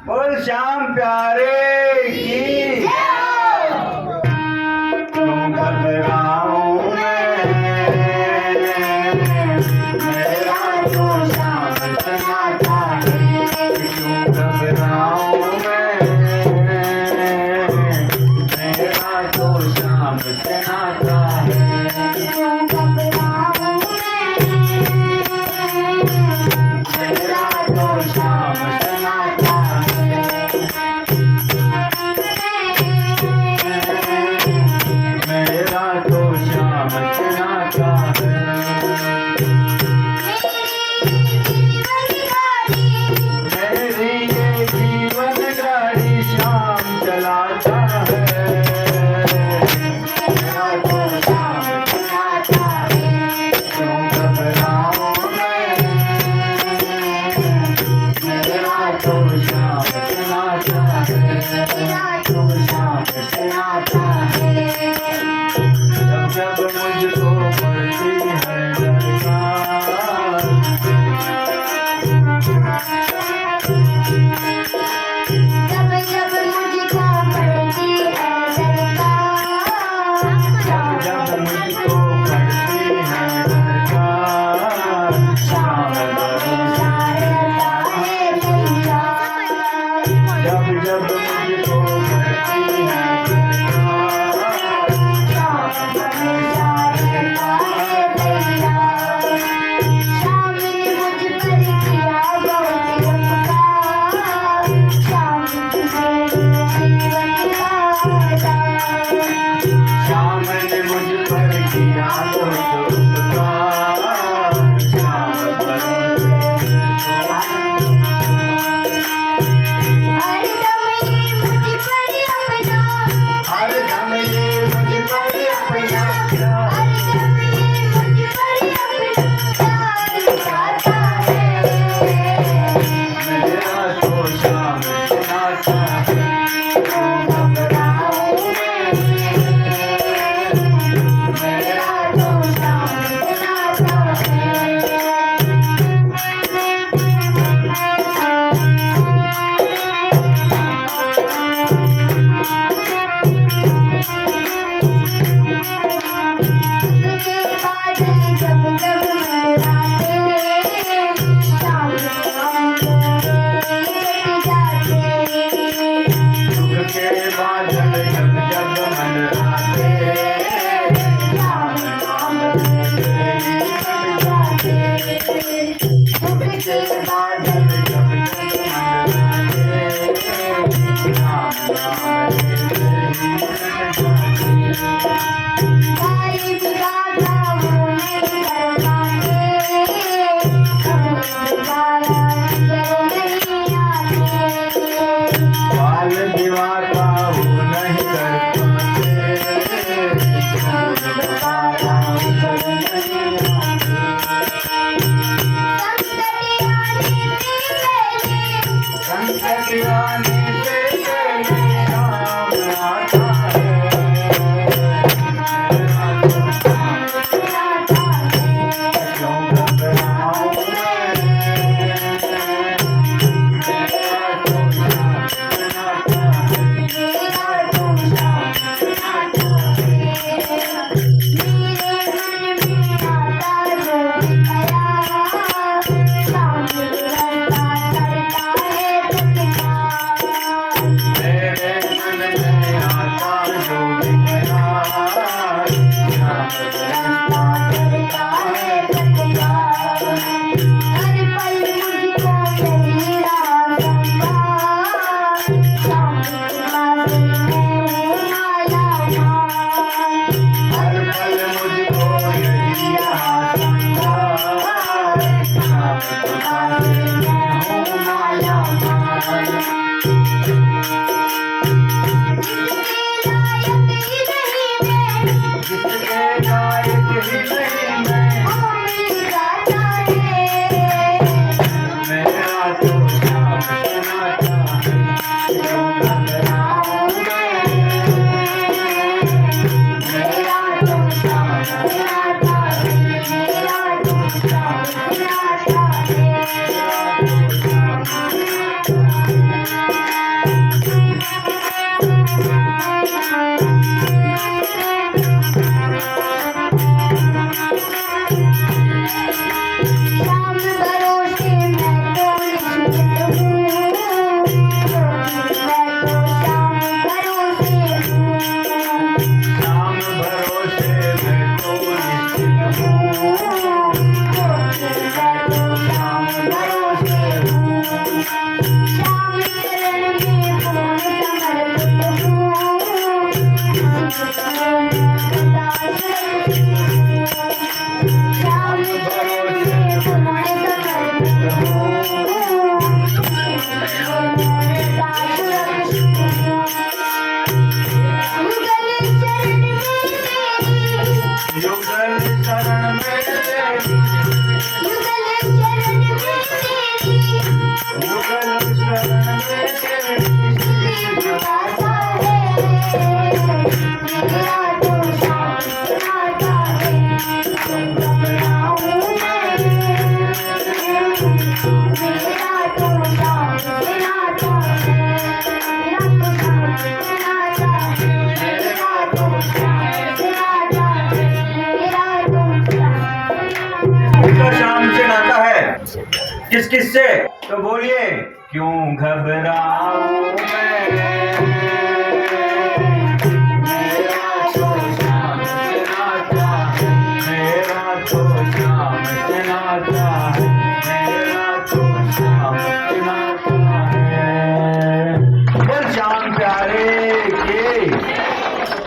बोल श्याम प्यारे की तुम घबराऊं मैं, मेरा तो श्याम सनाता है। क्यों घबराऊं मैं, मेरा तो श्याम सनाता है। जब मुझको पड़ती है दरकार, जब जब मुझको पड़ती है दरकार, जब मुझको पड़ती है दरकार, श्याम भरोसा रहता है भैया। जब जब मुझको पड़ती है बुलाता है मेरा तो साथ आता है घबराऊं मैं मेरा तो साथ आता है मेरा तो साथ आता है मेरा तो साथ आता है मेरा तो तो शाम से नाता है किस किस से तो बोलिए क्यों घबराऊं मैं